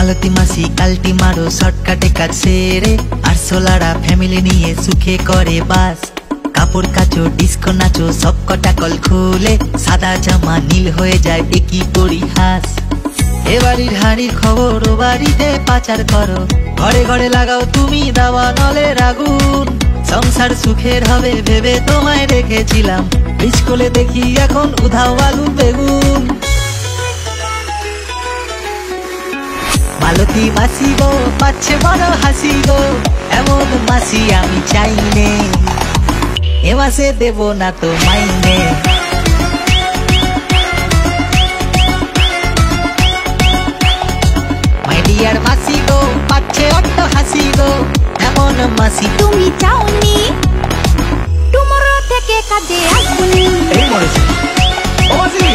মালতী মাসি কালটি মারো শর্টকাটে কাজ সেরে, আর সোলারা ফ্যামিলি নিয়ে সুখে করে বাস। কাপড় কাচো ডিস্কো নাচো সব কটা কল খুলে, সাদা জামা নীল হয়ে যায় একই পরিহাস। এ বাড়ির হাড়ির খবর ও বাড়িতে পাচার করো, ঘরে ঘরে লাগাও তুমি দাওয়া নলের আগুন। সংসার সুখের হবে ভেবে তোমায় রেখেছিলাম, স্কুলে দেখি এখন উধাও আলু বেগুন। মালতী মাসি গো পাচ্ছে বড় হাসি গো, এমন মাসি আমি চাইনে, এ মাসে দেব না তো মাইনে। মাই ডিয়ার মাসি গো পাচ্ছে অট্ট হাসি গো, এমন মাসি তুমি চাওনি টুমরো থেকে কাজে আসবনি। এই মরেছে ও মাসি।